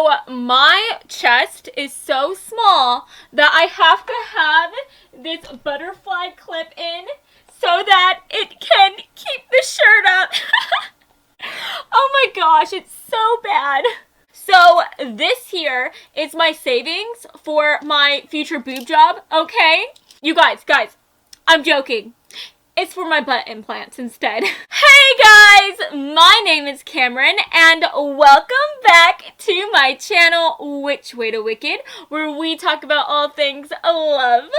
So my chest is so small that I have to have this butterfly clip in so that it can keep the shirt up. Oh my gosh, it's so bad. So this here is my savings for my future boob job, okay? You guys, I'm joking. It's for my butt implants instead. Hey guys, my name is Cameron and welcome back to my channel, Which Way to Wicked, where we talk about all things love,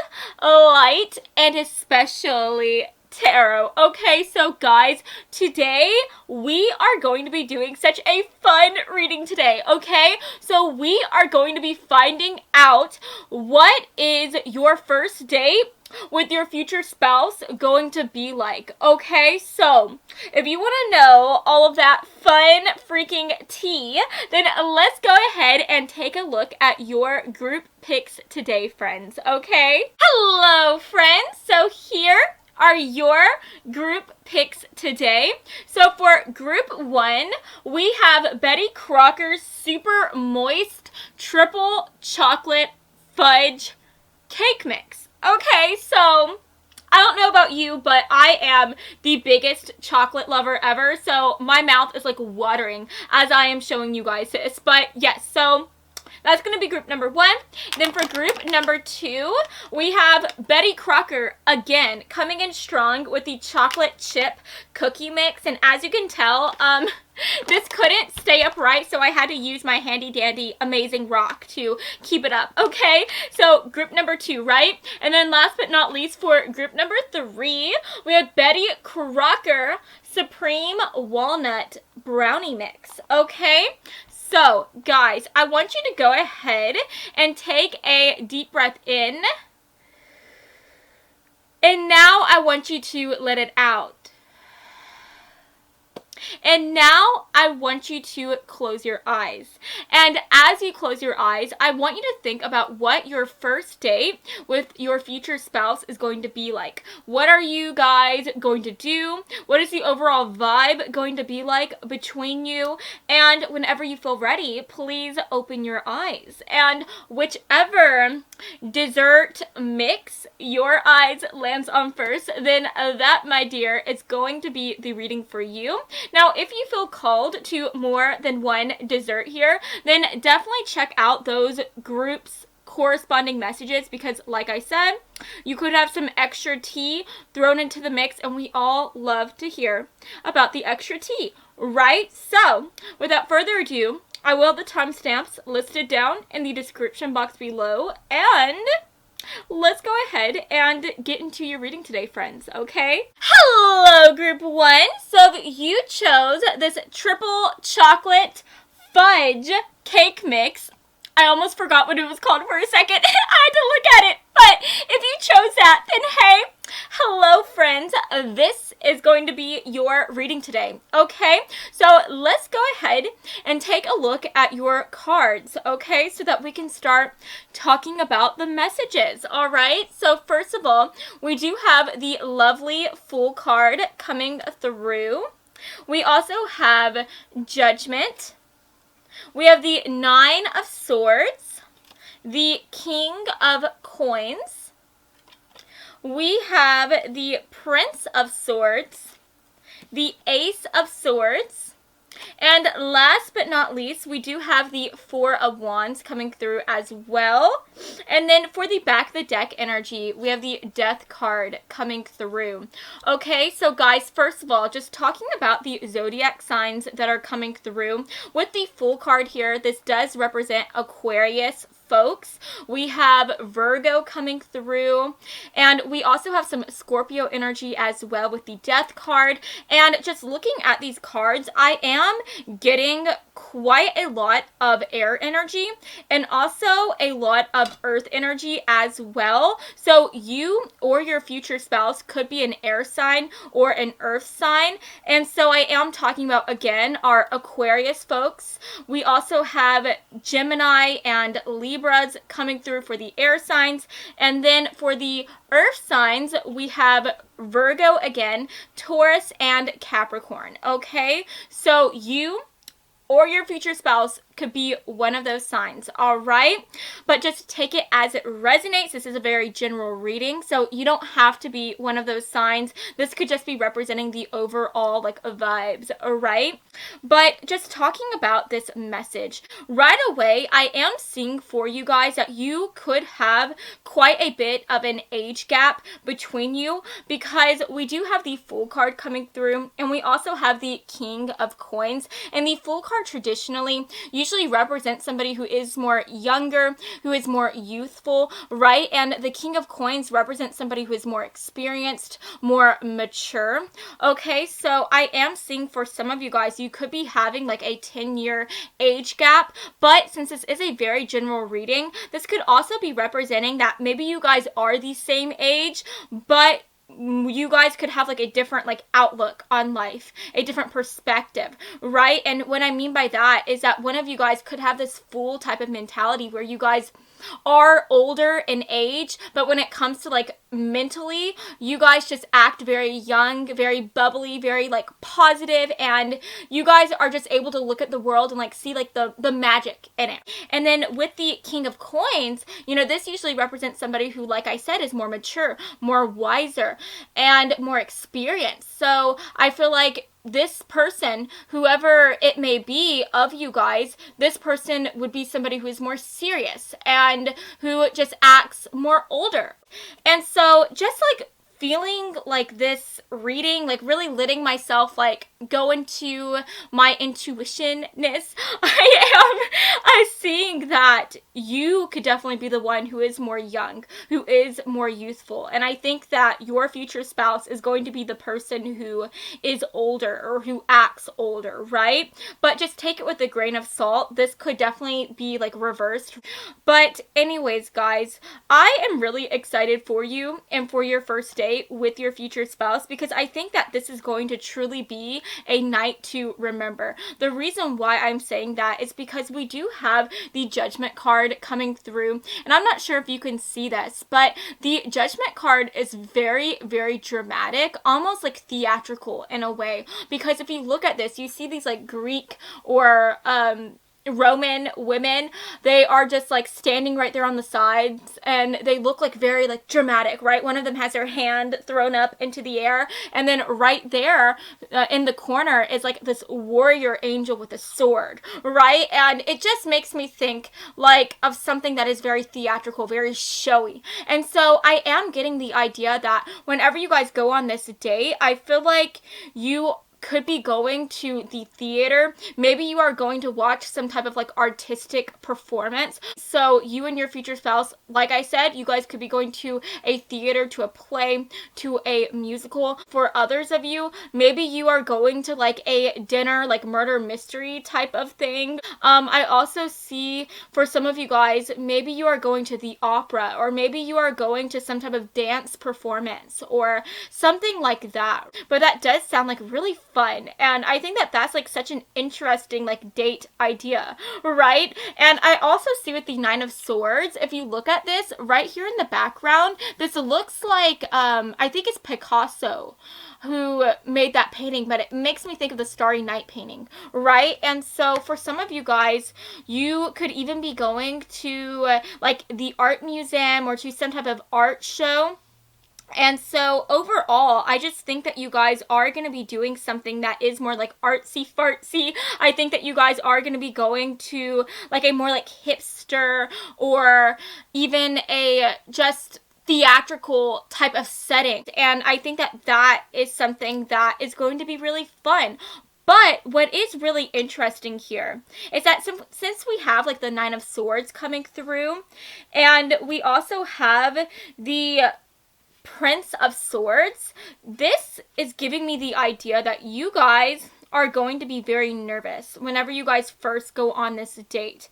light, and especially tarot. Okay, so guys, today we are going to be doing such a fun reading today, okay? So we are going to be finding out what is your first date with your future spouse going to be like, okay? So if you want to know all of that fun freaking tea, then let's go ahead and take a look at your group picks today, friends, okay? Hello, friends. So here are your group picks today. So for group 1, we have Betty Crocker's Super Moist Triple Chocolate Fudge Cake Mix. Okay, so I don't know about you, but I am the biggest chocolate lover ever, so my mouth is like watering as I am showing you guys this. But yes, so that's going to be group number 1. Then for group number 2, we have Betty Crocker again coming in strong with the chocolate chip cookie mix. And as you can tell, this couldn't stay upright, so I had to use my handy dandy amazing rock to keep it up. Okay, so group number 2, right? And then last but not least, for group number 3, we have Betty Crocker Supreme Walnut Brownie Mix. Okay, so guys, I want you to go ahead and take a deep breath in, and now I want you to let it out. And now I want you to close your eyes. And as you close your eyes, I want you to think about what your first date with your future spouse is going to be like. What are you guys going to do? What is the overall vibe going to be like between you? And whenever you feel ready, please open your eyes. And whichever dessert mix your eyes lands on first, then that, my dear, is going to be the reading for you. Now, if you feel called to more than one dessert here, then definitely check out those groups' corresponding messages, because like I said, you could have some extra tea thrown into the mix, and we all love to hear about the extra tea, right? So, without further ado, I will have the timestamps listed down in the description box below, and let's go ahead and get into your reading today, friends, okay? Hello, group 1. So you chose this triple chocolate fudge cake mix. I almost forgot what it was called for a second. I had to look at it. But if you chose that, then hey, hello, friends. This is going to be your reading today, okay? So let's go ahead and take a look at your cards, okay? So that we can start talking about the messages, all right? So first of all, we do have the lovely Fool card coming through. We also have Judgment. We have the 9 of Swords, the King of Coins. We have the Prince of Swords, the Ace of Swords, and last but not least, we do have the 4 of Wands coming through as well. And then for the back of the deck energy, we have the Death card coming through. Okay, so guys, first of all, just talking about the zodiac signs that are coming through. With the Fool card here, this does represent Aquarius folks. We have Virgo coming through, and we also have some Scorpio energy as well with the Death card. And just looking at these cards, I am getting quite a lot of air energy and also a lot of earth energy as well. So you or your future spouse could be an air sign or an earth sign. And so I am talking about, again, our Aquarius folks. We also have Gemini and Libras coming through for the air signs. And then for the earth signs, we have Virgo again, Taurus, and Capricorn. Okay, so you or your future spouse could be one of those signs, all right? But just take it as it resonates. This is a very general reading, so you don't have to be one of those signs. This could just be representing the overall like vibes, all right? But just talking about this message, right away, I am seeing for you guys that you could have quite a bit of an age gap between you, because we do have the Fool card coming through, and we also have the King of Coins. And the Fool card traditionally usually represents somebody who is more younger, who is more youthful, right? And the King of Coins represents somebody who is more experienced, more mature. Okay, so I am seeing for some of you guys, you could be having like a 10-year age gap, but since this is a very general reading, this could also be representing that maybe you guys are the same age, but you guys could have like a different like outlook on life, a different perspective, right? And what I mean by that is that one of you guys could have this Fool type of mentality where you guys are older in age, but when it comes to like mentally, you guys just act very young, very bubbly, very like positive, and you guys are just able to look at the world and like see like the magic in it. And then with the King of Coins, you know, this usually represents somebody who, like I said, is more mature, more wiser, and more experienced. So I feel like this person, whoever it may be of you guys, this person would be somebody who is more serious and who just acts more older. And so just like feeling like this reading, like really letting myself like go into my intuitionness, I'm seeing that you could definitely be the one who is more young, who is more youthful. And I think that your future spouse is going to be the person who is older or who acts older, right? But just take it with a grain of salt. This could definitely be like reversed. But anyways, guys, I am really excited for you and for your first date with your future spouse, because I think that this is going to truly be a night to remember. The reason why I'm saying that is because we do have the Judgment card coming through, and I'm not sure if you can see this, but the Judgment card is very, very dramatic, almost like theatrical in a way, because if you look at this, you see these like Greek or Roman women. They are just like standing right there on the sides, and they look like very like dramatic, right? One of them has their hand thrown up into the air, and then right there in the corner is like this warrior angel with a sword, right? And it just makes me think like of something that is very theatrical, very showy. And so I am getting the idea that whenever you guys go on this date, I feel like you could be going to the theater. Maybe you are going to watch some type of like artistic performance. So you and your future spouse, like I said, you guys could be going to a theater, to a play, to a musical. For others of you, maybe you are going to like a dinner, like murder mystery type of thing. I also see for some of you guys, maybe you are going to the opera, or maybe you are going to some type of dance performance or something like that. But that does sound like really fun, and I think that that's like such an interesting like date idea, right? And I also see with the Nine of Swords, if you look at this right here in the background, this looks like I think it's Picasso who made that painting, but it makes me think of the Starry Night painting, right? And so for some of you guys, you could even be going to like the art museum or to some type of art show. And so overall, I just think that you guys are going to be doing something that is more like artsy fartsy. I think that you guys are going to be going to like a more like hipster or even a just theatrical type of setting. And I think that that is something that is going to be really fun. But what is really interesting here is that since we have like the Nine of Swords coming through, and we also have the Prince of Swords, this is giving me the idea that you guys are going to be very nervous whenever you guys first go on this date.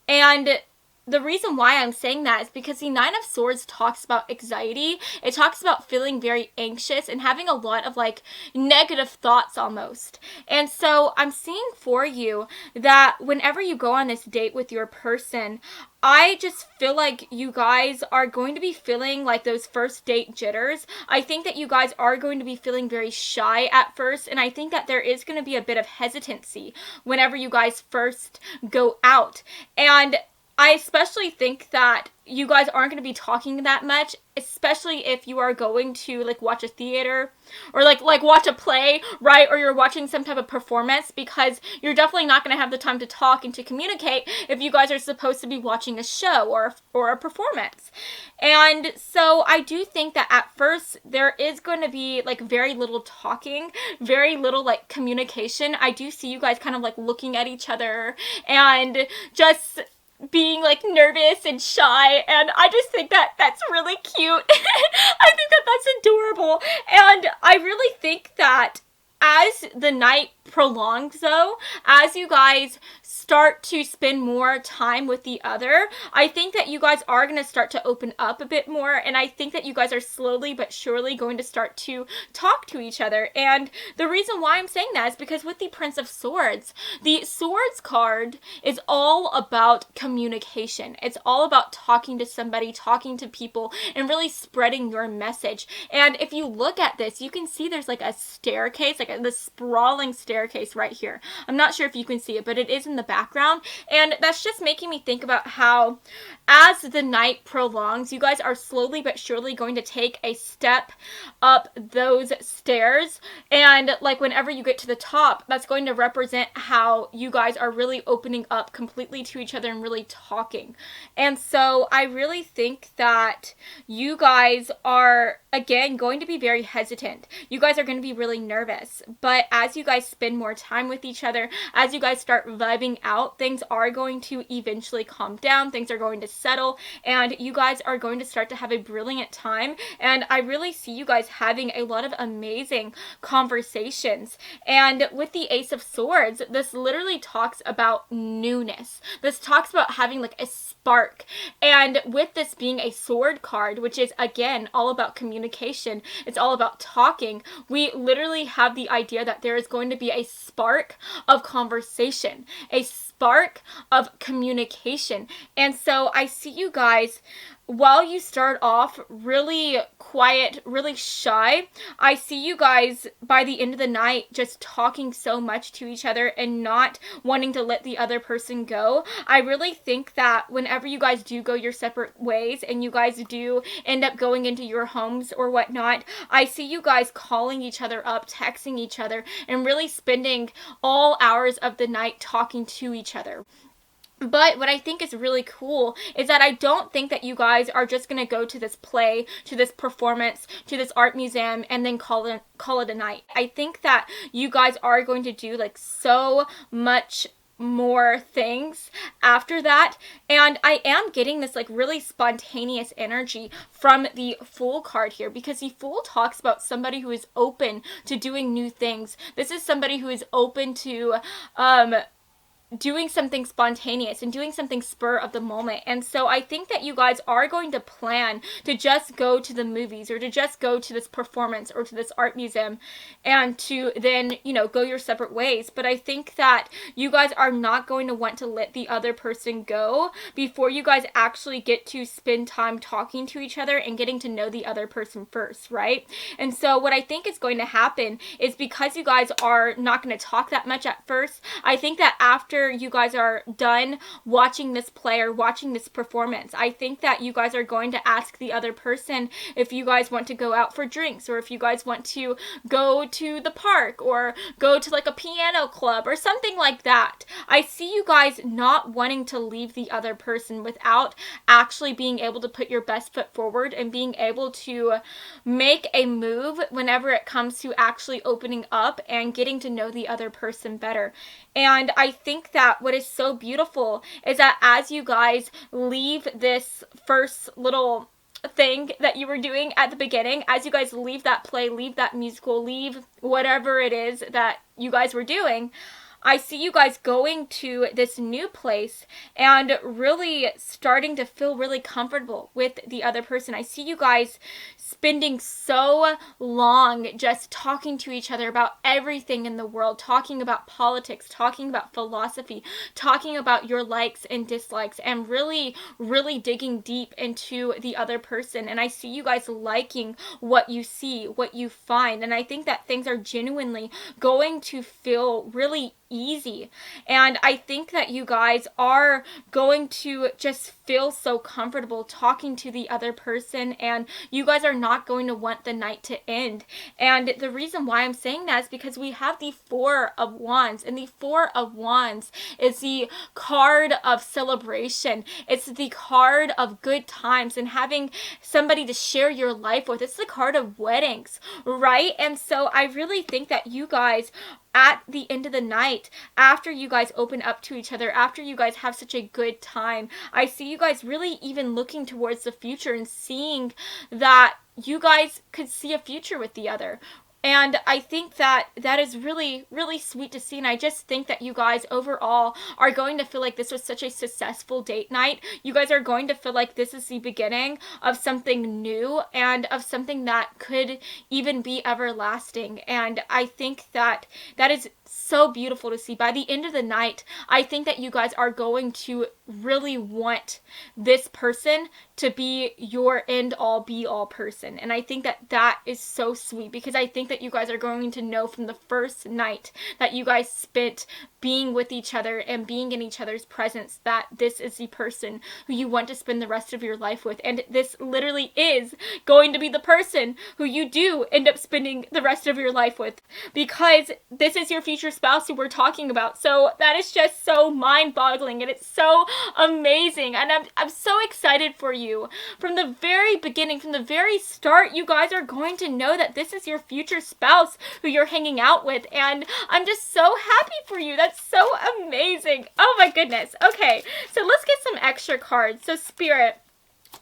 And the reason why I'm saying that is because the Nine of Swords talks about anxiety. It talks about feeling very anxious and having a lot of like negative thoughts almost. And so I'm seeing for you that whenever you go on this date with your person, I just feel like you guys are going to be feeling like those first date jitters. I think that you guys are going to be feeling very shy at first, and I think that there is going to be a bit of hesitancy whenever you guys first go out. And I especially think that you guys aren't going to be talking that much, especially if you are going to like watch a theater or like watch a play, right? Or you're watching some type of performance, because you're definitely not going to have the time to talk and to communicate if you guys are supposed to be watching a show or a performance. And so I do think that at first there is going to be like very little talking, very little like communication. I do see you guys kind of like looking at each other and just being like nervous and shy, and I just think that that's really cute. I think that that's adorable, and I really think that as the night prolongs, though, as you guys start to spend more time with the other, I think that you guys are going to start to open up a bit more, and I think that you guys are slowly but surely going to start to talk to each other. And the reason why I'm saying that is because with the Prince of Swords, the Swords card is all about communication. It's all about talking to somebody, talking to people, and really spreading your message. And if you look at this, you can see there's like a staircase, like the sprawling staircase right here. I'm not sure if you can see it, but it is in the background, and that's just making me think about how as the night prolongs, you guys are slowly but surely going to take a step up those stairs, and like whenever you get to the top, that's going to represent how you guys are really opening up completely to each other and really talking. And so I really think that you guys are again going to be very hesitant. You guys are going to be really nervous, but as you guys spend more time with each other, as you guys start vibing out, things are going to eventually calm down, things are going to settle, and you guys are going to start to have a brilliant time. And I really see you guys having a lot of amazing conversations. And with the Ace of Swords, this literally talks about newness. This talks about having like a spark. And with this being a sword card, which is again all about communication, it's all about talking, we literally have the idea that there is going to be a spark of conversation, a spark of communication. And so I see you guys, while you start off really quiet, really shy, I see you guys by the end of the night just talking so much to each other and not wanting to let the other person go. I really think that whenever you guys do go your separate ways and you guys do end up going into your homes or whatnot, I see you guys calling each other up, texting each other, and really spending all hours of the night talking to each other. But what I think is really cool is that I don't think that you guys are just going to go to this play, to this performance, to this art museum, and then call it a night. I think that you guys are going to do like so much more things after that, and I am getting this like really spontaneous energy from the Fool card here, because the Fool talks about somebody who is open to doing new things. This is somebody who is open to doing something spontaneous and doing something spur of the moment. And so I think that you guys are going to plan to just go to the movies or to just go to this performance or to this art museum and to then, you know, go your separate ways. But I think that you guys are not going to want to let the other person go before you guys actually get to spend time talking to each other and getting to know the other person first, right? And so what I think is going to happen is, because you guys are not going to talk that much at first, I think that after you guys are done watching this play or watching this performance, I think that you guys are going to ask the other person if you guys want to go out for drinks, or if you guys want to go to the park or go to like a piano club or something like that. I see you guys not wanting to leave the other person without actually being able to put your best foot forward and being able to make a move whenever it comes to actually opening up and getting to know the other person better. And I think that what is so beautiful is that as you guys leave this first little thing that you were doing at the beginning, as you guys leave that play, leave that musical, leave whatever it is that you guys were doing, I see you guys going to this new place and really starting to feel really comfortable with the other person. I see you guys spending so long just talking to each other about everything in the world, talking about politics, talking about philosophy, talking about your likes and dislikes, and really, really digging deep into the other person. And I see you guys liking what you see, what you find. And I think that things are genuinely going to feel really easy. And I think that you guys are going to just feel so comfortable talking to the other person, and you guys are not going to want the night to end. And the reason why I'm saying that is because we have the Four of Wands, and the Four of Wands is the card of celebration. It's the card of good times and having somebody to share your life with. It's the card of weddings, right? And so I really think that you guys, at the end of the night, after you guys open up to each other, after you guys have such a good time, I see you guys really even looking towards the future and seeing that you guys could see a future with the other. And I think that that is really, really sweet to see. And I just think that you guys overall are going to feel like this was such a successful date night. You guys are going to feel like this is the beginning of something new and of something that could even be everlasting. And I think that that is so beautiful to see. By the end of the night, I think that you guys are going to really want this person to be your end all be all person. And I think that that is so sweet, because I think that you guys are going to know from the first night that you guys spent being with each other and being in each other's presence that this is the person who you want to spend the rest of your life with. And this literally is going to be the person who you do end up spending the rest of your life with, because this is your future spouse who we're talking about. So that is just so mind-boggling, and it's so amazing, and I'm so excited for you. From the very beginning, from the very start, you guys are going to know that this is your future spouse who you're hanging out with, and I'm just so happy for you. That's so amazing. Oh my goodness. Okay, so let's get some extra cards. So Spirit,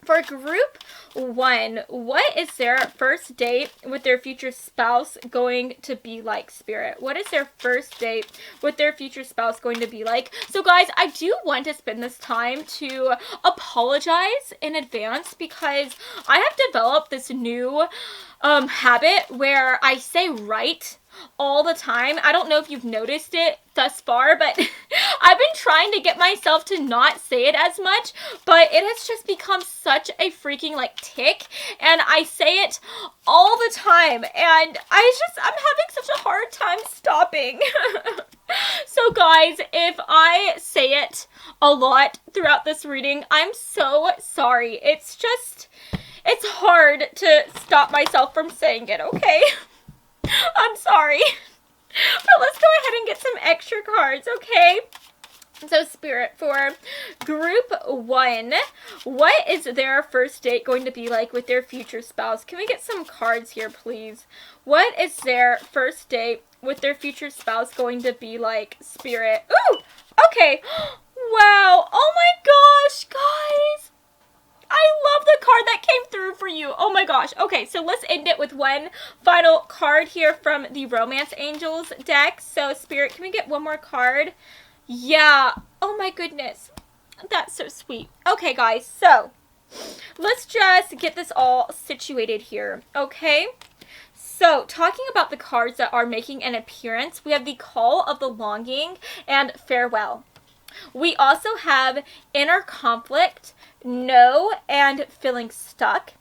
for group 1, what is their first date with their future spouse going to be like, Spirit? What is their first date with their future spouse going to be like? So guys, I do want to spend this time to apologize in advance, because I have developed this new habit where I say right all the time. I don't know if you've noticed it thus far, but I've been trying to get myself to not say it as much, but it has just become such a freaking like tick, and I say it all the time, and I'm having such a hard time stopping. So guys, if I say it a lot throughout this reading, I'm so sorry. It's hard to stop myself from saying it, okay? I'm sorry. But let's go ahead and get some extra cards, okay? So Spirit, for group 1, what is their first date going to be like with their future spouse? Can we get some cards here, please? What is their first date with their future spouse going to be like, Spirit? Ooh, okay. Wow. Oh my gosh, guys. I love the card that came through for you. Oh my gosh. Okay, so let's end it with one final card here from the Romance Angels deck. So Spirit, can we get one more card? Yeah. Oh my goodness. That's so sweet. Okay, guys, so let's just get this all situated here, okay? So, talking about the cards that are making an appearance, we have the Call of the Longing and Farewell. We also have Inner Conflict, No, and Feeling Stuck.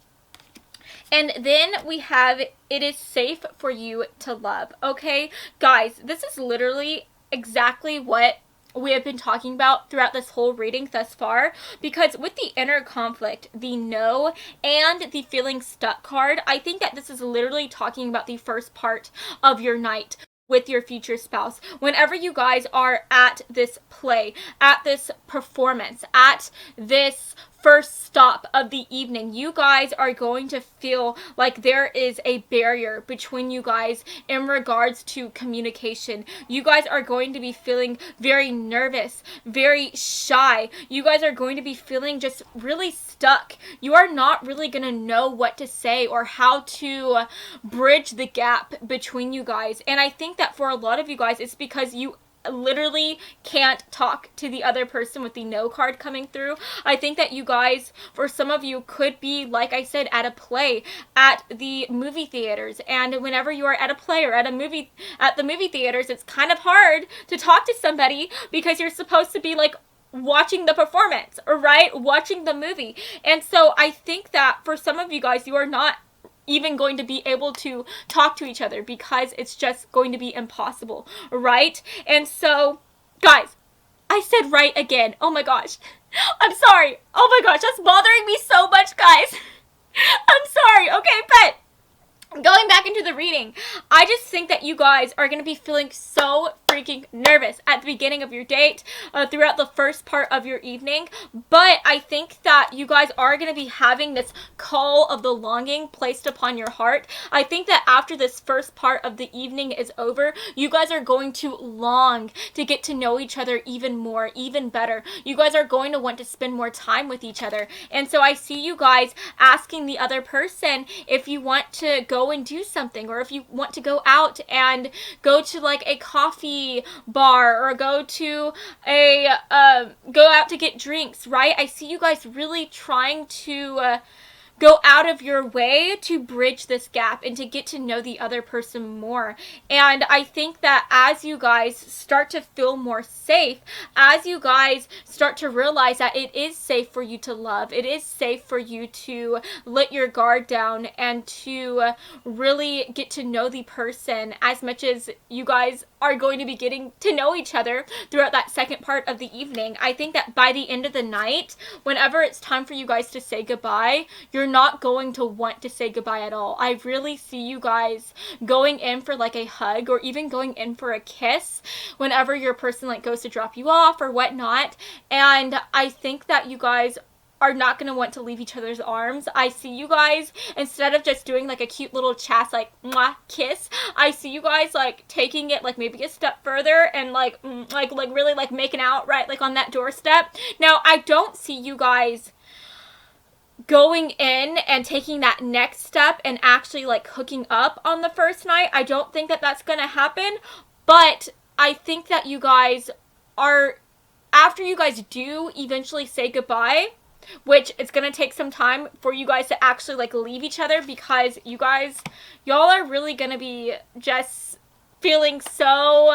And then we have It Is Safe for You to Love. Okay, guys, this is literally exactly what we have been talking about throughout this whole reading thus far, because with the Inner Conflict, the No, and the Feeling Stuck card, I think that this is literally talking about the first part of your night with your future spouse. Whenever you guys are at this play, at this performance, at this first stop of the evening, you guys are going to feel like there is a barrier between you guys in regards to communication. You guys are going to be feeling very nervous, very shy. You guys are going to be feeling just really stuck. You are not really going to know what to say or how to bridge the gap between you guys. And I think that for a lot of you guys, it's because you literally can't talk to the other person with the no card coming through. I think that you guys, for some of you, could be, like I said, at a play at the movie theaters. And whenever you are at a play or at the movie theaters, it's kind of hard to talk to somebody because you're supposed to be like watching the performance, right? Watching the movie. And so I think that for some of you guys, you are not even going to be able to talk to each other because it's just going to be impossible, right? And so, guys, I said right again. Oh my gosh. I'm sorry. Oh my gosh, that's bothering me so much, guys. I'm sorry. Okay, but going back into the reading, I just think that you guys are going to be feeling so freaking nervous at the beginning of your date, throughout the first part of your evening, but I think that you guys are going to be having this call of the longing placed upon your heart. I think that after this first part of the evening is over, you guys are going to long to get to know each other even more, even better. You guys are going to want to spend more time with each other, and so I see you guys asking the other person if you want to go and do something, or if you want to go out and go to like a coffee bar, or go to a go out to get drinks, right? I see you guys really trying to go out of your way to bridge this gap and to get to know the other person more. And I think that as you guys start to feel more safe, as you guys start to realize that it is safe for you to love, it is safe for you to let your guard down and to really get to know the person as much as you guys are going to be getting to know each other throughout that second part of the evening. I think that by the end of the night, whenever it's time for you guys to say goodbye, you're not going to want to say goodbye at all. I really see you guys going in for like a hug, or even going in for a kiss whenever your person like goes to drop you off or whatnot. And I think that you guys are not going to want to leave each other's arms. I see you guys, instead of just doing like a cute little chat, like mwah, kiss, I see you guys like taking it like maybe a step further and like really like making out right like on that doorstep. Now, I don't see you guys going in and taking that next step and actually like hooking up on the first night. I don't think that that's going to happen, but I think that you guys are, after you guys do eventually say goodbye, which it's going to take some time for you guys to actually like leave each other, because y'all are really going to be just feeling so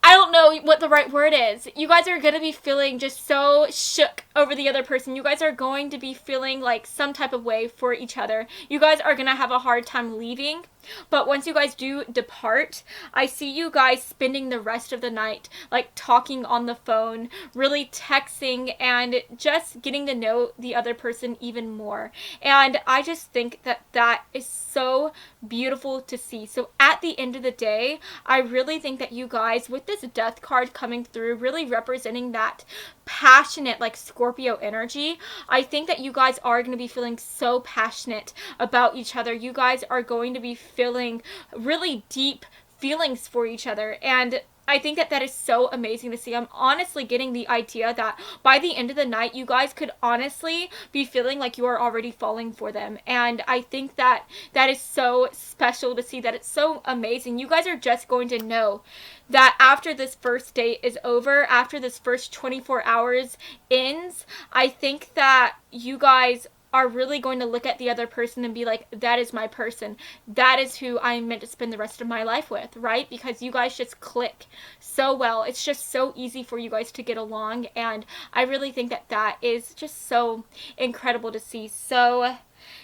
I don't know what the right word is. You guys are going to be feeling just so shook over the other person. You guys are going to be feeling like some type of way for each other. You guys are going to have a hard time leaving. But once you guys do depart, I see you guys spending the rest of the night like talking on the phone, really texting, and just getting to know the other person even more. And I just think that that is so beautiful to see. So at the end of the day, I really think that you guys, with this death card coming through, really representing that passionate like Scorpio energy, I think that you guys are going to be feeling so passionate about each other. You guys are going to be feeling really deep feelings for each other, and I think that that is so amazing to see. I'm honestly getting the idea that by the end of the night, you guys could honestly be feeling like you are already falling for them. And I think that that is so special to see, that it's so amazing. You guys are just going to know that after this first date is over, after this first 24 hours ends, I think that you guys are really going to look at the other person and be like, that is my person. That is who I'm meant to spend the rest of my life with, right? Because you guys just click so well. It's just so easy for you guys to get along. And I really think that that is just so incredible to see. So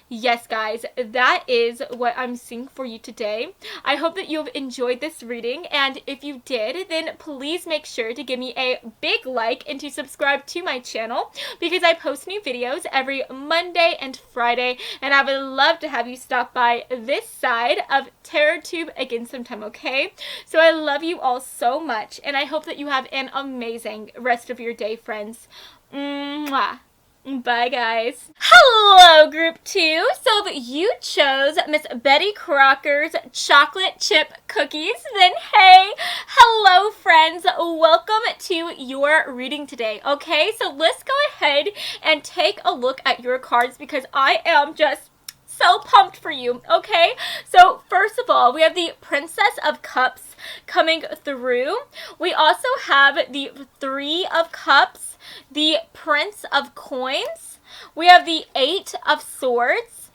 yes, guys, that is what I'm seeing for you today. I hope that you've enjoyed this reading, and if you did, then please make sure to give me a big like and to subscribe to my channel, because I post new videos every Monday and Friday, and I would love to have you stop by this side of TerrorTube again sometime, okay? So I love you all so much, and I hope that you have an amazing rest of your day, friends. Mwah. Bye, guys. Hello, Group 2. So if you chose Miss Betty Crocker's chocolate chip cookies, then hey, hello, friends. Welcome to your reading today, okay? So let's go ahead and take a look at your cards, because I am just so pumped for you, okay? So first of all, we have the Princess of Cups coming through. We also have the Three of Cups, the Prince of Coins. We have the Eight of Swords.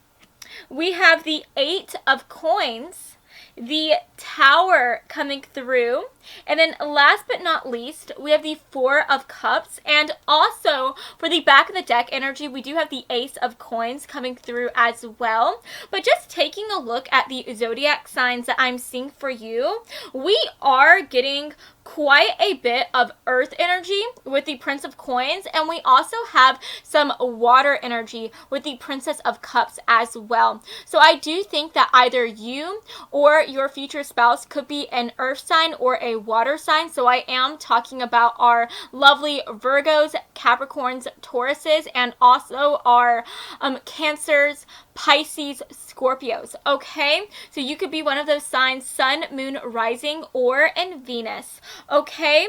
We have the Eight of Coins, the Tower coming through, and then last but not least, we have the Four of Cups, and also for the back of the deck energy, we do have the Ace of Coins coming through as well. But just taking a look at the zodiac signs that I'm seeing for you, we are getting quite a bit of earth energy with the Prince of Coins, and we also have some water energy with the Princess of Cups as well. So I do think that either you or your future spouse could be an earth sign or a water sign. So I am talking about our lovely Virgos, Capricorns, Tauruses, and also our Cancers, Pisces, Scorpios, okay? So you could be one of those signs, Sun, Moon, Rising, or in Venus, okay?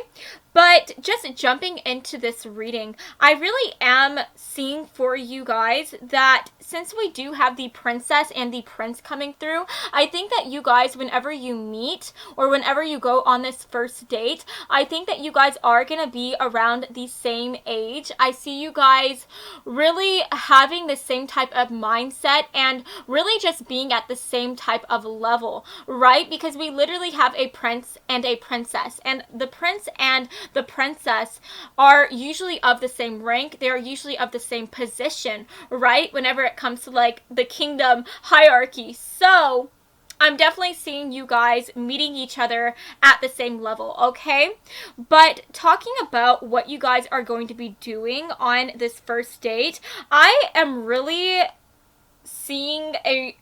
But just jumping into this reading, I really am seeing for you guys that since we do have the princess and the prince coming through, I think that you guys, whenever you meet or whenever you go on this first date, I think that you guys are going to be around the same age. I see you guys really having the same type of mindset and really just being at the same type of level, right? Because we literally have a prince and a princess, and the prince and the princess are usually of the same rank. They are usually of the same position, right? Whenever it comes to like the kingdom hierarchy. So I'm definitely seeing you guys meeting each other at the same level, okay? But talking about what you guys are going to be doing on this first date, I am really seeing a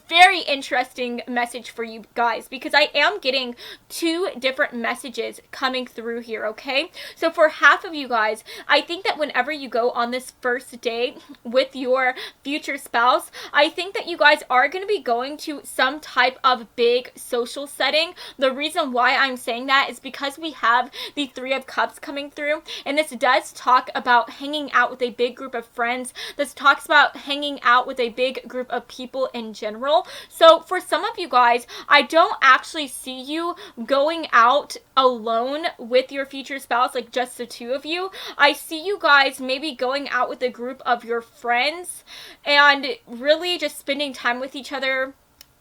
very interesting message for you guys, because I am getting two different messages coming through here, okay? So for half of you guys, I think that whenever you go on this first date with your future spouse, I think that you guys are going to be going to some type of big social setting. The reason why I'm saying that is because we have the Three of Cups coming through, and this does talk about hanging out with a big group of friends. This talks about hanging out with a big group of people in general. So for some of you guys, I don't actually see you going out alone with your future spouse, like just the two of you. I see you guys maybe going out with a group of your friends and really just spending time with each other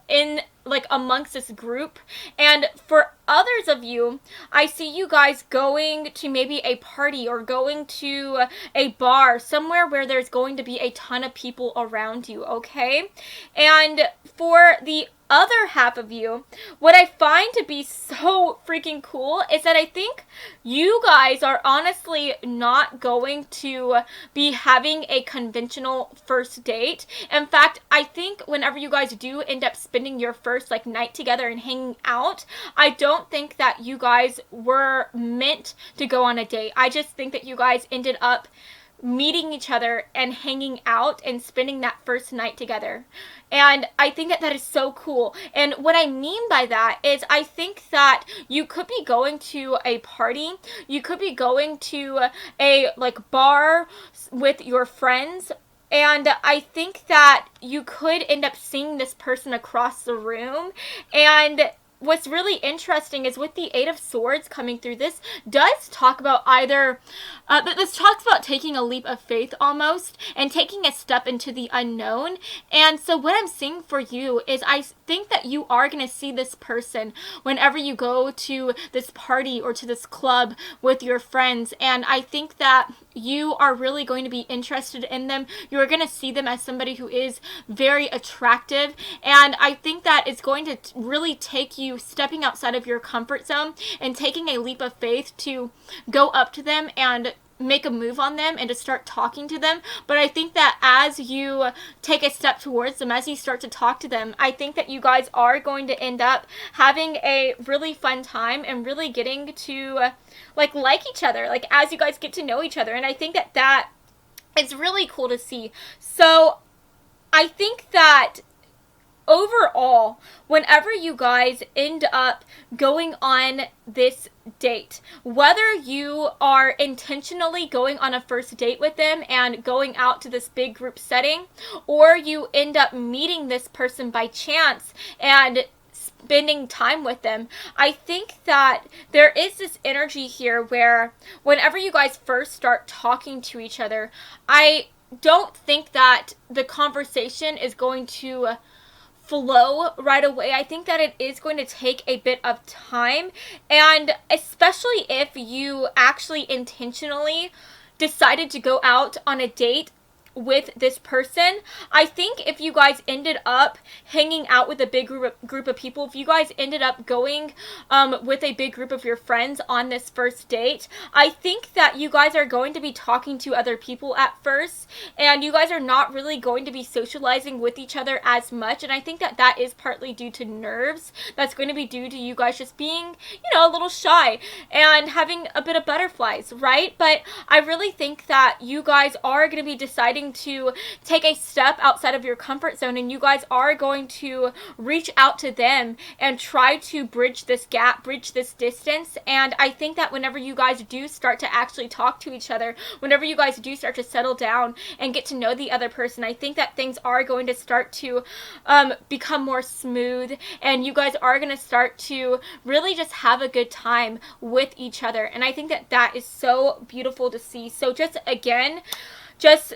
in like amongst this group. And for others of you, I see you guys going to maybe a party or going to a bar, somewhere where there's going to be a ton of people around you, okay? And for the other half of you, what I find to be so freaking cool is that I think you guys are honestly not going to be having a conventional first date. In fact, I think whenever you guys do end up spending your first like night together and hanging out, I don't think that you guys were meant to go on a date. I just think that you guys ended up meeting each other and hanging out and spending that first night together. And I think that that is so cool. And what I mean by that is I think that you could be going to a party, you could be going to a like bar with your friends, and I think that you could end up seeing this person across the room. And what's really interesting is with the Eight of Swords coming through, this does talk about either, this talks about taking a leap of faith almost, and taking a step into the unknown. And so what I'm seeing for you is I think that you are going to see this person whenever you go to this party or to this club with your friends. And I think that you are really going to be interested in them. You're going to see them as somebody who is very attractive. And I think that it's going to really take you stepping outside of your comfort zone and taking a leap of faith to go up to them and make a move on them and to start talking to them. But I think that as you take a step towards them, as you start to talk to them, I think that you guys are going to end up having a really fun time and really getting to like each other, like as you guys get to know each other. And I think that that is really cool to see. So I think that overall, whenever you guys end up going on this date. Whether you are intentionally going on a first date with them and going out to this big group setting, or you end up meeting this person by chance and spending time with them, I think that there is this energy here where whenever you guys first start talking to each other, I don't think that the conversation is going to flow right away. I think that it is going to take a bit of time, and especially if you actually intentionally decided to go out on a date with this person, I think if you guys ended up hanging out with a big group of people, if you guys ended up going with a big group of your friends on this first date, I think that you guys are going to be talking to other people at first, and you guys are not really going to be socializing with each other as much, and I think that that is partly due to nerves. That's going to be due to you guys just being, a little shy and having a bit of butterflies, right? But I really think that you guys are going to be deciding to take a step outside of your comfort zone, and you guys are going to reach out to them and try to bridge this gap, bridge this distance. And I think that whenever you guys do start to actually talk to each other, whenever you guys do start to settle down and get to know the other person, I think that things are going to start to become more smooth, and you guys are going to start to really just have a good time with each other. And I think that that is so beautiful to see. So just again, just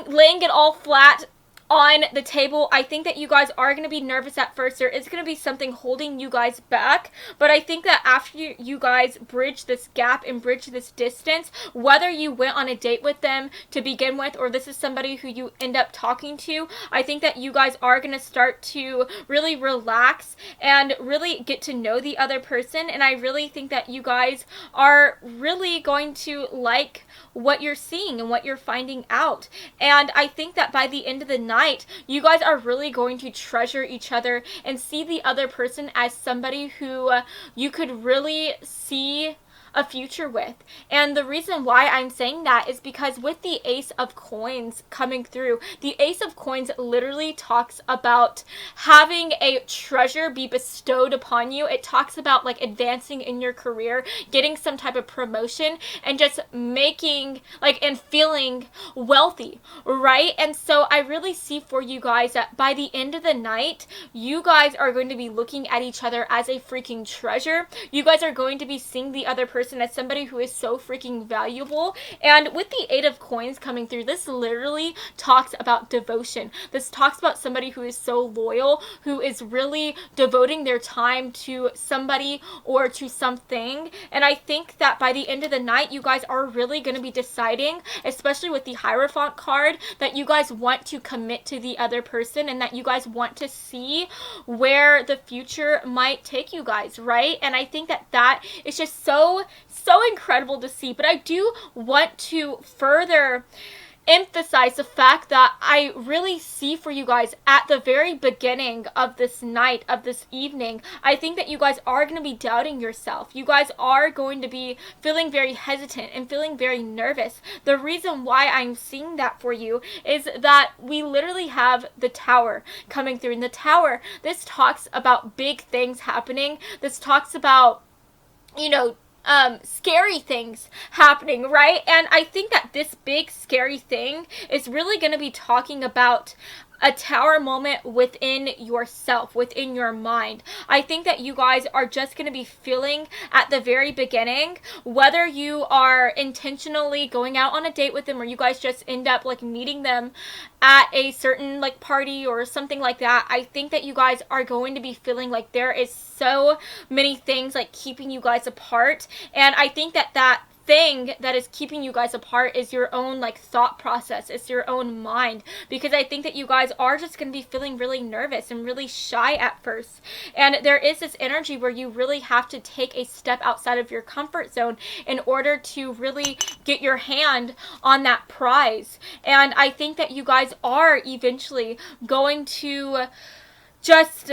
laying it all flat on the table, I think that you guys are going to be nervous at first. There is going to be something holding you guys back, but I think that after you guys bridge this gap and bridge this distance, whether you went on a date with them to begin with, or this is somebody who you end up talking to, I think that you guys are going to start to really relax and really get to know the other person. And I really think that you guys are really going to like what you're seeing and what you're finding out. And I think that by the end of the night, you guys are really going to treasure each other and see the other person as somebody who you could really see a future with. And the reason why I'm saying that is because with the Ace of Coins coming through, the Ace of Coins literally talks about having a treasure be bestowed upon you. It talks about like advancing in your career, getting some type of promotion, and just making and feeling wealthy, right? And so I really see for you guys that by the end of the night, you guys are going to be looking at each other as a freaking treasure. You guys are going to be seeing the other person as somebody who is so freaking valuable. And with the Eight of Coins coming through, this literally talks about devotion. This talks about somebody who is so loyal, who is really devoting their time to somebody or to something. And I think that by the end of the night, you guys are really going to be deciding, especially with the Hierophant card, that you guys want to commit to the other person and that you guys want to see where the future might take you guys, right? And I think that that is just so incredible to see. But I do want to further emphasize the fact that I really see for you guys at the very beginning of this night, of this evening, I think that you guys are going to be doubting yourself. You guys are going to be feeling very hesitant and feeling very nervous. The reason why I'm seeing that for you is that we literally have the Tower coming through. In the Tower, this talks about big things happening. This talks about, scary things happening, right? And I think that this big scary thing is really going to be talking about a Tower moment within yourself, within your mind. I think that you guys are just going to be feeling at the very beginning, whether you are intentionally going out on a date with them or you guys just end up meeting them at a certain party or something like that. I think that you guys are going to be feeling like there is so many things keeping you guys apart. And I think that that thing that is keeping you guys apart is your own thought process. It's your own mind, because I think that you guys are just going to be feeling really nervous and really shy at first. And there is this energy where you really have to take a step outside of your comfort zone in order to really get your hand on that prize. And I think that you guys are eventually going to just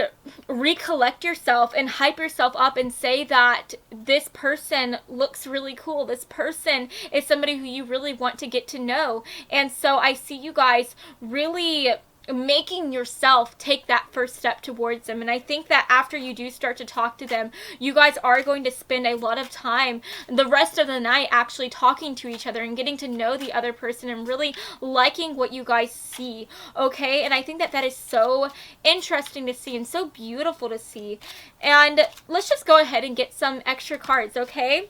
recollect yourself and hype yourself up and say that this person looks really cool. This person is somebody who you really want to get to know. And so I see you guys really making yourself take that first step towards them. And I think that after you do start to talk to them, you guys are going to spend a lot of time the rest of the night actually talking to each other and getting to know the other person and really liking what you guys see, okay? And I think that that is so interesting to see and so beautiful to see. And let's just go ahead and get some extra cards, okay?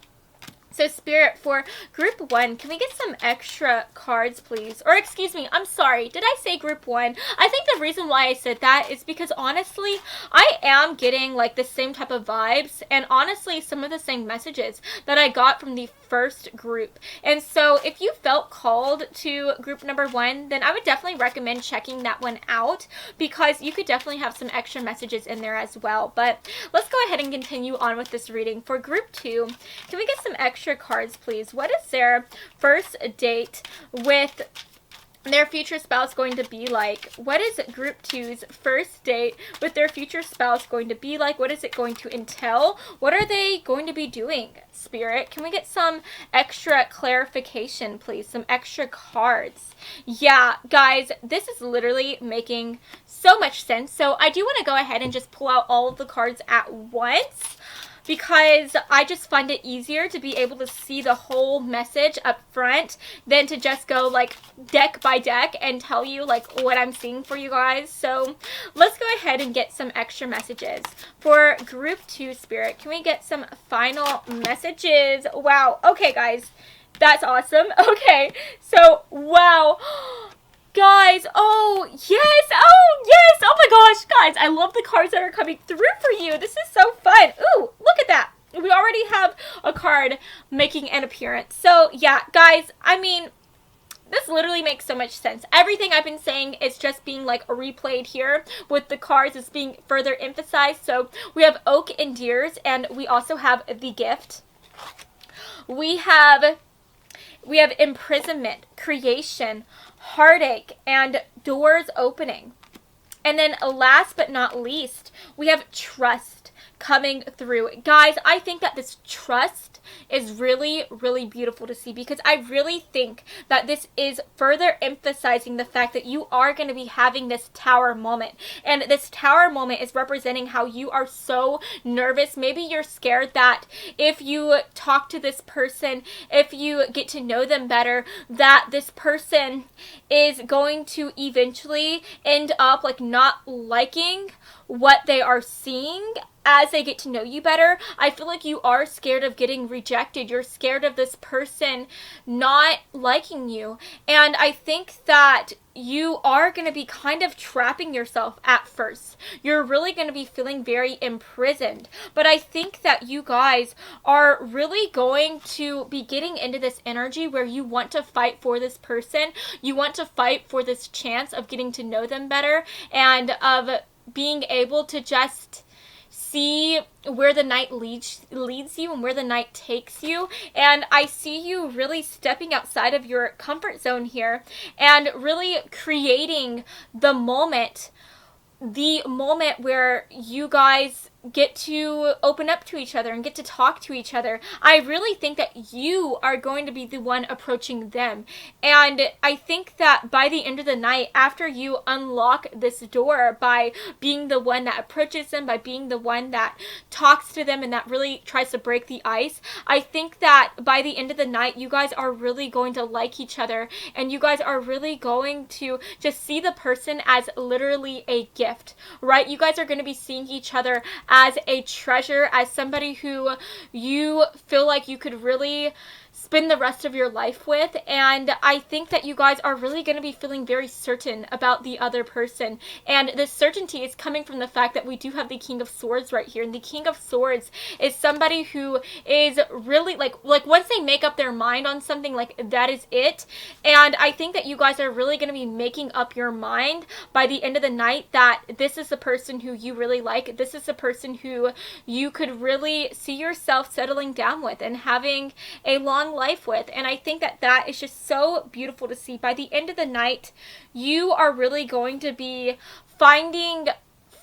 So Spirit, for group 1, can we get some extra cards, please? Or excuse me, I'm sorry, did I say group 1? I think the reason why I said that is because honestly, I am getting like the same type of vibes and honestly some of the same messages that I got from the first group. And so if you felt called to group number 1, then I would definitely recommend checking that one out because you could definitely have some extra messages in there as well. But let's go ahead and continue on with this reading. For group 2, can we get some extra cards, please? What is their first date with their future spouse going to be like? What is group 2's first date with their future spouse going to be like? What is it going to entail? What are they going to be doing, Spirit? Can we get some extra clarification, please? Some extra cards. Yeah, guys, this is literally making so much sense. So I do want to go ahead and just pull out all of the cards at once, because I just find it easier to be able to see the whole message up front than to just go like deck by deck and tell you like what I'm seeing for you guys. So let's go ahead and get some extra messages. For group 2, Spirit, can we get some final messages? Wow. Okay, guys. That's awesome. Okay. So, wow. Guys, oh yes, oh my gosh, guys, I love the cards that are coming through for you. This is so fun. Ooh, look at that. We already have a card making an appearance. So yeah, guys, I mean, this literally makes so much sense. Everything I've been saying is just being like replayed here with the cards. It's being further emphasized. So we have oak and deers, and we also have the gift. We have imprisonment, creation, heartache, and doors opening. And then last but not least, we have trust coming through. Guys, I think that this trust is really, really beautiful to see, because I really think that this is further emphasizing the fact that you are going to be having this tower moment. And this tower moment is representing how you are so nervous. Maybe you're scared that if you talk to this person, if you get to know them better, that this person is going to eventually end up like not liking what they are seeing as they get to know you better. I feel like you are scared of getting rejected. You're scared of this person not liking you. And I think that you are going to be kind of trapping yourself at first. You're really going to be feeling very imprisoned. But I think that you guys are really going to be getting into this energy where you want to fight for this person. You want to fight for this chance of getting to know them better and of being able to just see where the night leads you and where the night takes you. And I see you really stepping outside of your comfort zone here and really creating the moment where you guys get to open up to each other and get to talk to each other. I really think that you are going to be the one approaching them. And I think that by the end of the night, after you unlock this door by being the one that approaches them, by being the one that talks to them and that really tries to break the ice, I think that by the end of the night, you guys are really going to like each other, and you guys are really going to just see the person as literally a gift, right? You guys are going to be seeing each other as a treasure, as somebody who you feel like you could really spend the rest of your life with. And I think that you guys are really going to be feeling very certain about the other person. And this certainty is coming from the fact that we do have the King of Swords right here. And the King of Swords is somebody who is really like once they make up their mind on something, like that is it. And I think that you guys are really going to be making up your mind by the end of the night that this is the person who you really like. This is the person who you could really see yourself settling down with and having a long life with. And I think that that is just so beautiful to see. By the end of the night, you are really going to be finding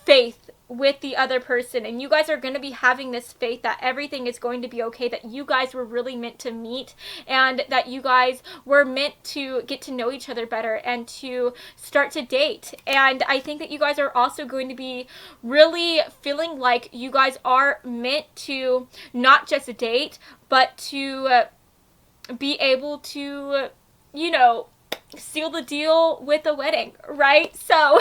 faith with the other person, and you guys are going to be having this faith that everything is going to be okay, that you guys were really meant to meet, and that you guys were meant to get to know each other better and to start to date. And I think that you guys are also going to be really feeling like you guys are meant to not just date, but to be able to, you know, seal the deal with a wedding, right? So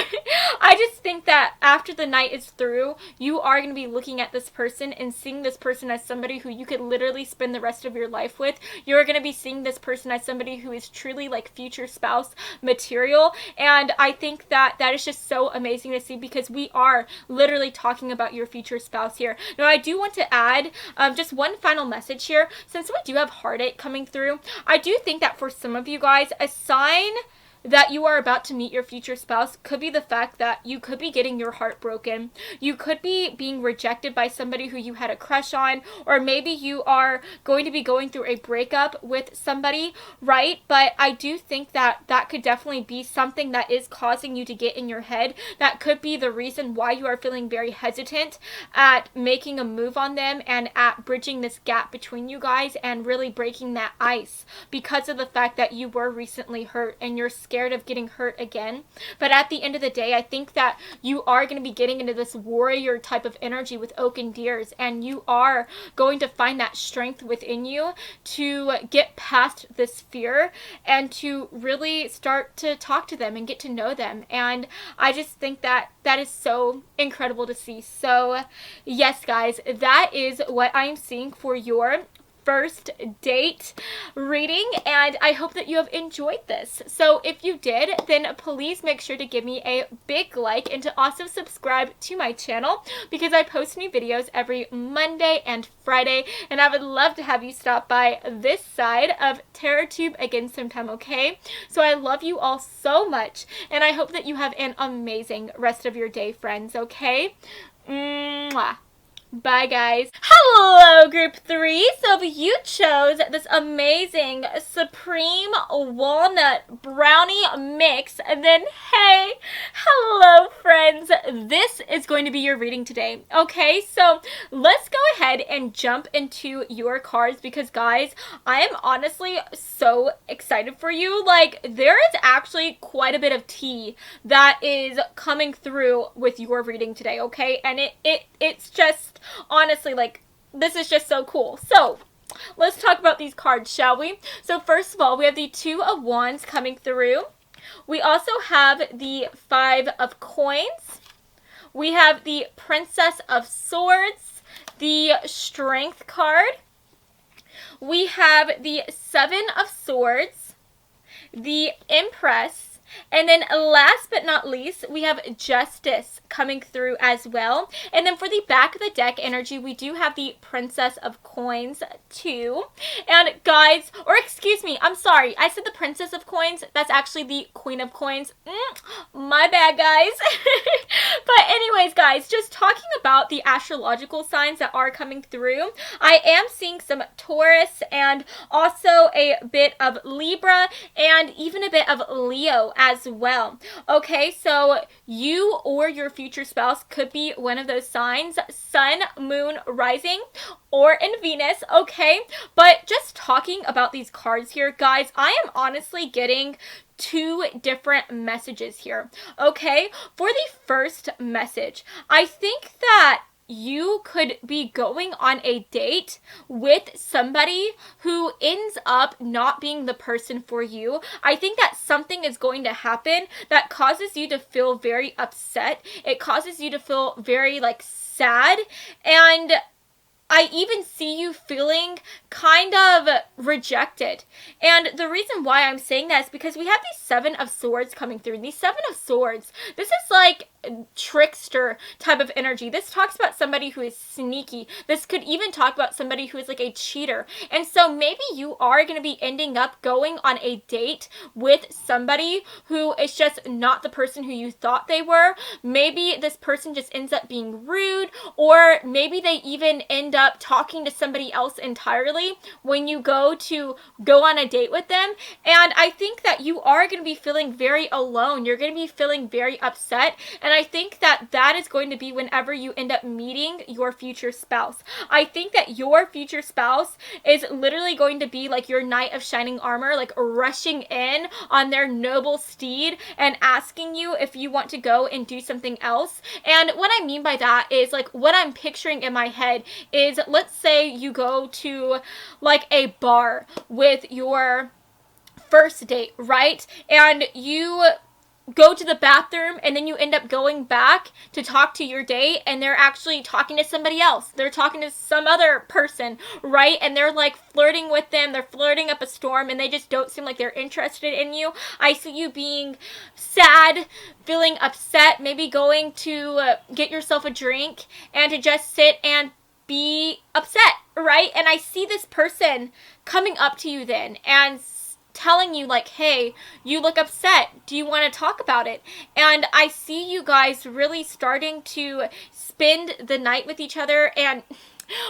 I just think that after the night is through, you are going to be looking at this person and seeing this person as somebody who you could literally spend the rest of your life with. You're going to be seeing this person as somebody who is truly like future spouse material. And I think that that is just so amazing to see, because we are literally talking about your future spouse here. Now, I do want to add just one final message here. Since we do have heartache coming through, I do think that for some of you guys, a sign that you are about to meet your future spouse could be the fact that you could be getting your heart broken. You could be being rejected by somebody who you had a crush on, or maybe you are going to be going through a breakup with somebody, right? But I do think that that could definitely be something that is causing you to get in your head. That could be the reason why you are feeling very hesitant at making a move on them and at bridging this gap between you guys and really breaking that ice, because of the fact that you were recently hurt and you're scared of getting hurt again. But at the end of the day, I think that you are going to be getting into this warrior type of energy with oaken deers, and you are going to find that strength within you to get past this fear and to really start to talk to them and get to know them. And I just think that that is so incredible to see. So yes, guys, that is what I am seeing for your first date reading, and I hope that you have enjoyed this. So if you did, then please make sure to give me a big like and to also subscribe to my channel, because I post new videos every Monday and Friday, and I would love to have you stop by this side of TerrorTube again sometime, okay? So I love you all so much, and I hope that you have an amazing rest of your day, friends, okay? Mwah. Bye, guys. Hello, group 3. So if you chose this amazing Supreme Walnut Brownie mix, then hey, hello, friends. This is going to be your reading today. Okay, so let's go ahead and jump into your cards, because, guys, I am honestly so excited for you. Like, there is actually quite a bit of tea that is coming through with your reading today, okay? And it's just honestly, like, this is just so cool. So let's talk about these cards, shall we? So first of all, we have the Two of Wands coming through. We also have the Five of Coins. We have the Princess of Swords, the Strength card. We have the Seven of Swords, the Empress, and then last but not least, we have Justice coming through as well. And then for the back of the deck energy, we do have the Princess of Coins too. And guys, or excuse me, I'm sorry, I said the Princess of Coins. That's actually the Queen of Coins. My bad, guys. But anyways, guys, just talking about the astrological signs that are coming through, I am seeing some Taurus and also a bit of Libra and even a bit of Leo as well. Okay, so you or your future spouse could be one of those signs, Sun, Moon, Rising, or in Venus, okay? But just talking about these cards here, guys, I am honestly getting two different messages here, okay? For the first message, I think that you could be going on a date with somebody who ends up not being the person for you. I think that something is going to happen that causes you to feel very upset. It causes you to feel very, like, sad, and I even see you feeling kind of rejected. And the reason why I'm saying that is because we have the Seven of Swords coming through. These Seven of Swords, this is like trickster type of energy. This talks about somebody who is sneaky. This could even talk about somebody who is like a cheater. And so maybe you are going to be ending up going on a date with somebody who is just not the person who you thought they were. Maybe this person just ends up being rude, or maybe they even end up talking to somebody else entirely when you go on a date with them. And I think that you are going to be feeling very alone. You're going to be feeling very upset. And And I think that that is going to be whenever you end up meeting your future spouse. I think that your future spouse is literally going to be like your knight of shining armor, like rushing in on their noble steed and asking you if you want to go and do something else. And what I mean by that is, like, what I'm picturing in my head is, let's say you go to like a bar with your first date, right? And you go to the bathroom and then you end up going back to talk to your date and they're actually talking to somebody else. They're talking to some other person, right? And they're like flirting with them. They're flirting up a storm and they just don't seem like they're interested in you. I see you being sad, feeling upset, maybe going to get yourself a drink and to just sit and be upset, right? And I see this person coming up to you then and telling you like, hey, you look upset. Do you want to talk about it? And I see you guys really starting to spend the night with each other. And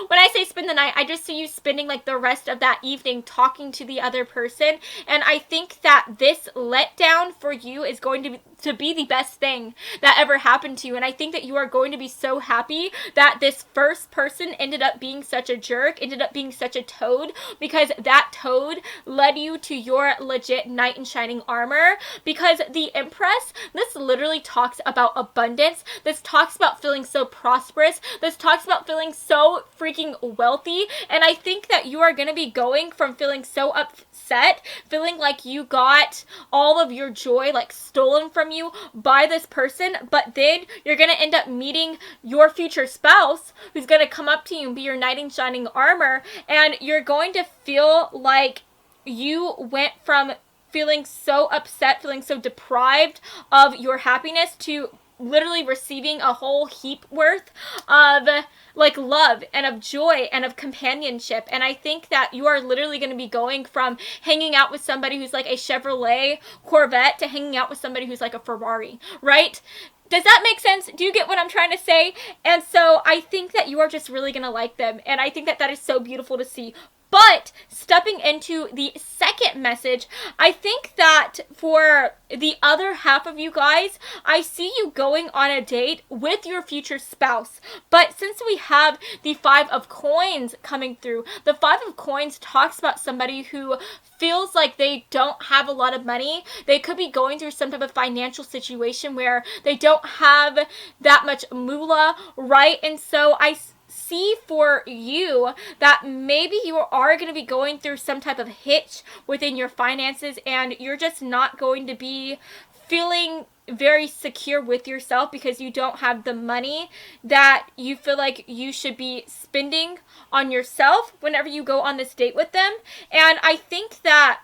when I say spend the night, I just see you spending like the rest of that evening talking to the other person. And I think that this letdown for you is going to be the best thing that ever happened to you. And I think that you are going to be so happy that this first person ended up being such a jerk, ended up being such a toad, because that toad led you to your legit knight in shining armor. Because the Empress, this literally talks about abundance. This talks about feeling so prosperous. This talks about feeling so freaking wealthy. And I think that you are going to be going from feeling so upset, feeling like you got all of your joy like stolen from you by this person, but then you're going to end up meeting your future spouse who's going to come up to you and be your knight in shining armor, and you're going to feel like you went from feeling so upset, feeling so deprived of your happiness, to literally receiving a whole heap worth of like love and of joy and of companionship. And I think that you are literally going to be going from hanging out with somebody who's like a Chevrolet Corvette to hanging out with somebody who's like a Ferrari, right? Does that make sense? Do you get what I'm trying to say? And so I think that you are just really going to like them. And I think that that is so beautiful to see. But stepping into the second message, I think that for the other half of you guys, I see you going on a date with your future spouse. But since we have the Five of Coins coming through, the Five of Coins talks about somebody who feels like they don't have a lot of money. They could be going through some type of financial situation where they don't have that much moolah, right? And so I see for you that maybe you are going to be going through some type of hitch within your finances, and you're just not going to be feeling very secure with yourself because you don't have the money that you feel like you should be spending on yourself whenever you go on this date with them. And I think that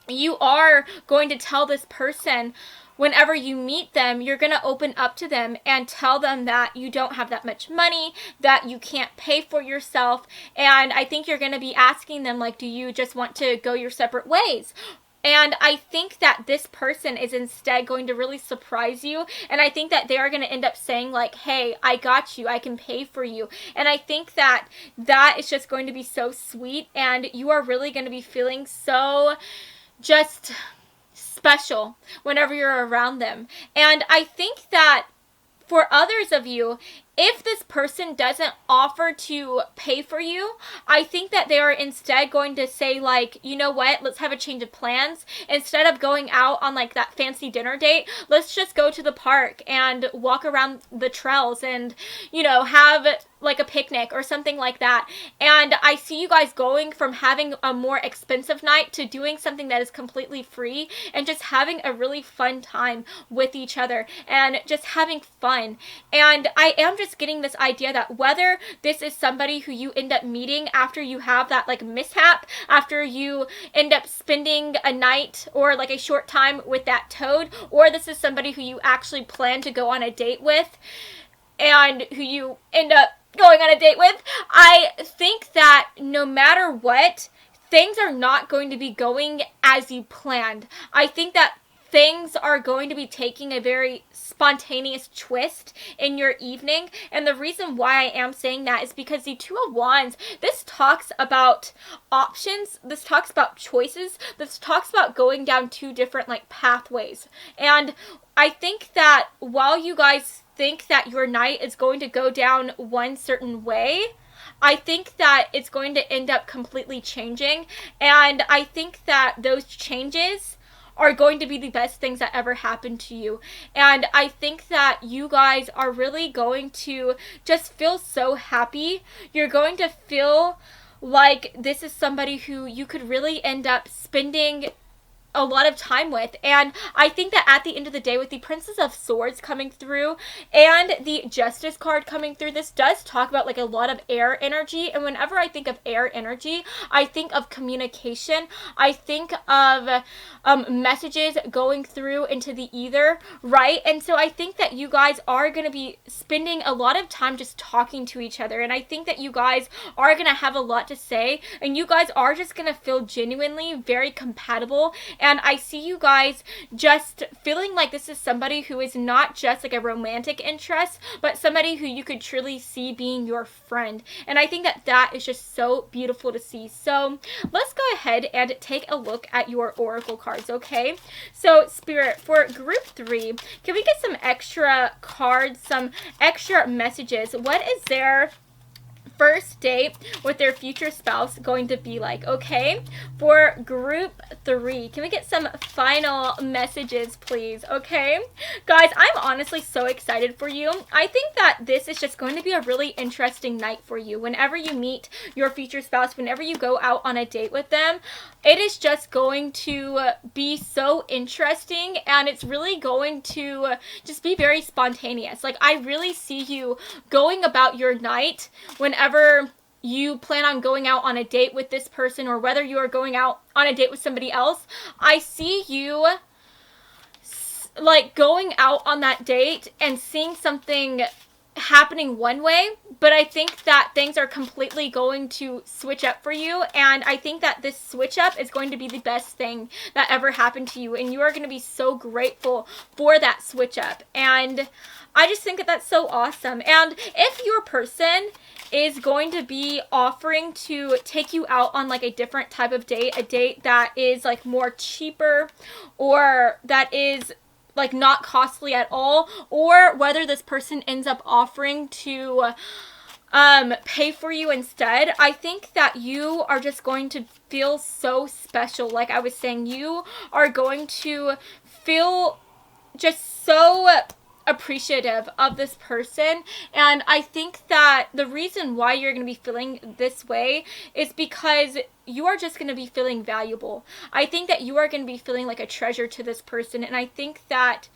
you are going to tell this person, whenever you meet them, you're going to open up to them and tell them that you don't have that much money, that you can't pay for yourself. And I think you're going to be asking them, like, do you just want to go your separate ways? And I think that this person is instead going to really surprise you. And I think that they are going to end up saying like, hey, I got you. I can pay for you. And I think that that is just going to be so sweet. And you are really going to be feeling so just special whenever you're around them. And I think that for others of you, if this person doesn't offer to pay for you, I think that they are instead going to say like, you know what, let's have a change of plans. Instead of going out on like that fancy dinner date, let's just go to the park and walk around the trails and, you know, have like a picnic or something like that. And I see you guys going from having a more expensive night to doing something that is completely free and just having a really fun time with each other and just having fun. And I am just getting this idea that whether this is somebody who you end up meeting after you have that like mishap, after you end up spending a night or like a short time with that toad, or this is somebody who you actually plan to go on a date with and who you end up going on a date with, I think that no matter what, things are not going to be going as you planned. I think that things are going to be taking a very spontaneous twist in your evening. And the reason why I am saying that is because the Two of Wands, this talks about options, this talks about choices, this talks about going down two different like pathways. And I think that while you guys think that your night is going to go down one certain way, I think that it's going to end up completely changing. And I think that those changes are going to be the best things that ever happened to you. And I think that you guys are really going to just feel so happy. You're going to feel like this is somebody who you could really end up spending a lot of time with. And I think that at the end of the day, with the Princess of Swords coming through and the Justice card coming through, this does talk about like a lot of air energy. And whenever I think of air energy, I think of communication. I think of messages going through into the ether, right? And so I think that you guys are going to be spending a lot of time just talking to each other. And I think that you guys are going to have a lot to say, and you guys are just going to feel genuinely very compatible. And I see you guys just feeling like this is somebody who is not just like a romantic interest, but somebody who you could truly see being your friend. And I think that that is just so beautiful to see. So let's go ahead and take a look at your oracle cards, okay? So Spirit, for group 3, can we get some extra cards, some extra messages? What is their first date with their future spouse going to be like, okay? For group 3, can we get some final messages, please? Okay, guys, I'm honestly so excited for you. I think that this is just going to be a really interesting night for you. Whenever you meet your future spouse, whenever you go out on a date with them, it is just going to be so interesting, and it's really going to just be very spontaneous. Like, I really see you going about your night whenever you plan on going out on a date with this person, or whether you are going out on a date with somebody else. I see you like going out on that date and seeing something happening one way, but I think that things are completely going to switch up for you. And I think that this switch up is going to be the best thing that ever happened to you, and you are going to be so grateful for that switch up. And I just think that that's so awesome. And if your person is going to be offering to take you out on like a different type of date, a date that is like more cheaper, or that is like not costly at all, or whether this person ends up offering to pay for you instead, I think that you are just going to feel so special. Like I was saying, you are going to feel just so appreciative of this person. And I think that the reason why you're going to be feeling this way is because you are just going to be feeling valuable. I think that you are going to be feeling like a treasure to this person, and I think that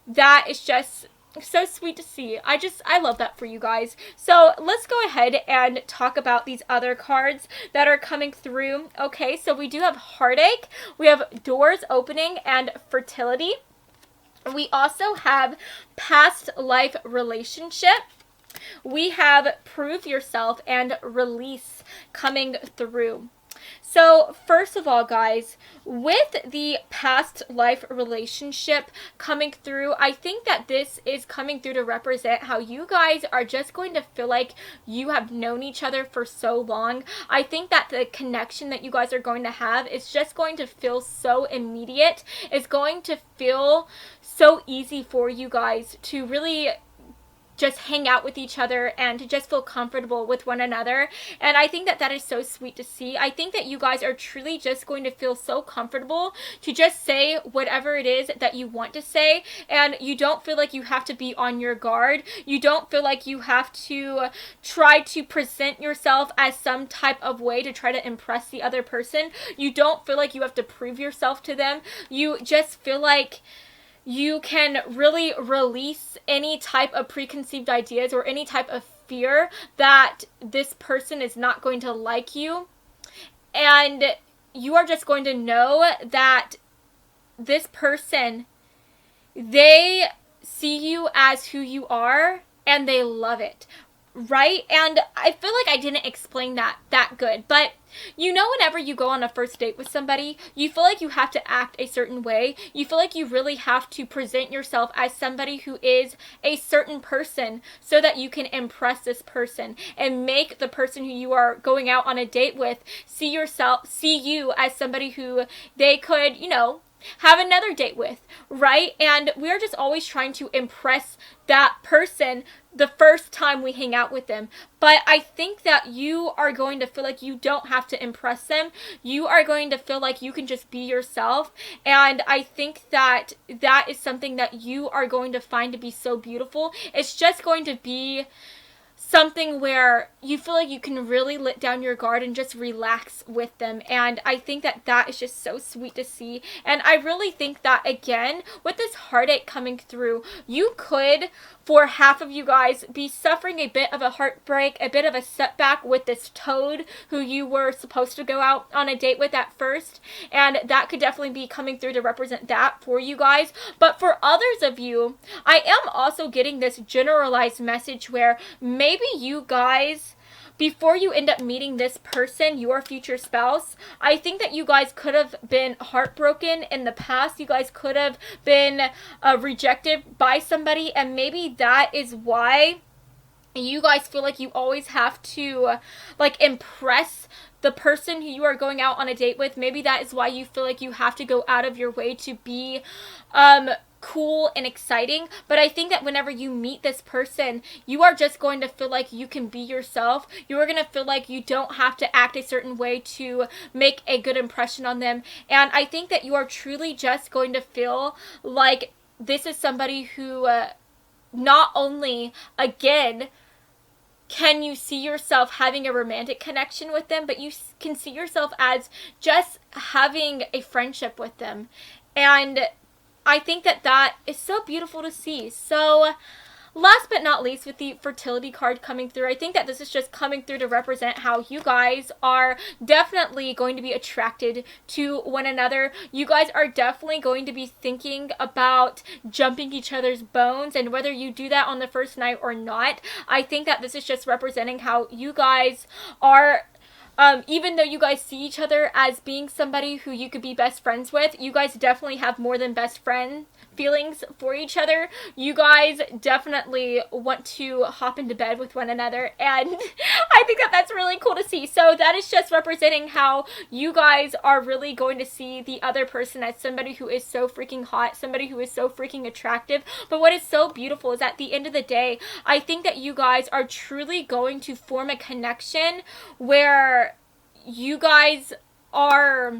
that is just so sweet to see. I love that for you guys. So let's go ahead and talk about these other cards that are coming through. Okay, so we do have heartache, we have doors opening, and fertility. We also have past life relationship. We have prove yourself and release coming through. So first of all, guys, with the past life relationship coming through, I think that this is coming through to represent how you guys are just going to feel like you have known each other for so long. I think that the connection that you guys are going to have is just going to feel so immediate. It's going to feel so easy for you guys to really just hang out with each other and to just feel comfortable with one another. And I think that that is so sweet to see. I think that you guys are truly just going to feel so comfortable to just say whatever it is that you want to say, and you don't feel like you have to be on your guard. You don't feel like you have to try to present yourself as some type of way to try to impress the other person. You don't feel like you have to prove yourself to them. You just feel like you can really release any type of preconceived ideas or any type of fear that this person is not going to like you. And you are just going to know that this person, they see you as who you are, and they love it. right? And I feel like I didn't explain that good, but you know, whenever you go on a first date with somebody, you feel like you have to act a certain way. You feel like you really have to present yourself as somebody who is a certain person so that you can impress this person and make the person who you are going out on a date with see you as somebody who they could, you know, have another date with, right? And we're just always trying to impress that person the first time we hang out with them. But I think that you are going to feel like you don't have to impress them. You are going to feel like you can just be yourself. And I think that that is something that you are going to find to be so beautiful. It's just going to be something where you feel like you can really let down your guard and just relax with them. And I think that that is just so sweet to see. And I really think that, again, with this heartache coming through, you could, for half of you guys, be suffering a bit of a heartbreak, a bit of a setback with this toad who you were supposed to go out on a date with at first. And that could definitely be coming through to represent that for you guys. But for others of you, I am also getting this generalized message where maybe you guys, before you end up meeting this person, your future spouse, I think that you guys could have been heartbroken in the past. You guys could have been rejected by somebody, and maybe that is why you guys feel like you always have to like impress the person who you are going out on a date with. Maybe that is why you feel like you have to go out of your way to be cool and exciting. But I think that whenever you meet this person, you are just going to feel like you can be yourself. You are going to feel like you don't have to act a certain way to make a good impression on them. And I think that you are truly just going to feel like this is somebody who not only, again, can you see yourself having a romantic connection with them, but you can see yourself as just having a friendship with them. And I think that that is so beautiful to see. So last but not least, with the fertility card coming through, I think that this is just coming through to represent how you guys are definitely going to be attracted to one another. You guys are definitely going to be thinking about jumping each other's bones, and whether you do that on the first night or not, I think that this is just representing how you guys are even though you guys see each other as being somebody who you could be best friends with, you guys definitely have more than best friend feelings for each other. You guys definitely want to hop into bed with one another, and I think that that's really cool to see. So that is just representing how you guys are really going to see the other person as somebody who is so freaking hot, somebody who is so freaking attractive. But what is so beautiful is at the end of the day, I think that you guys are truly going to form a connection where you guys are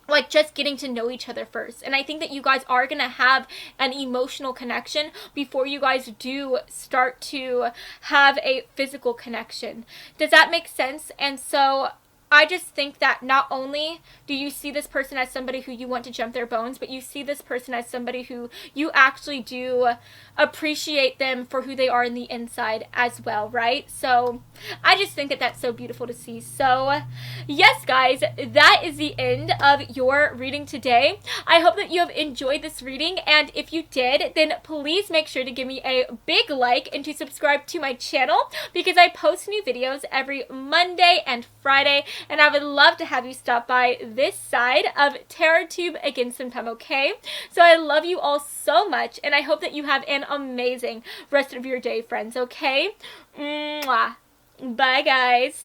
like just getting to know each other first. And I think that you guys are going to have an emotional connection before you guys do start to have a physical connection. Does that make sense? And so I just think that not only do you see this person as somebody who you want to jump their bones, but you see this person as somebody who you actually do appreciate them for who they are in the inside as well, right? So I just think that that's so beautiful to see. So yes, guys, that is the end of your reading today. I hope that you have enjoyed this reading, and if you did, then please make sure to give me a big like and to subscribe to my channel, because I post new videos every Monday and Friday, and I would love to have you stop by this side of TerraTube again sometime, okay? So I love you all so much, and I hope that you have an amazing rest of your day, friends, okay? Mwah. Bye, guys.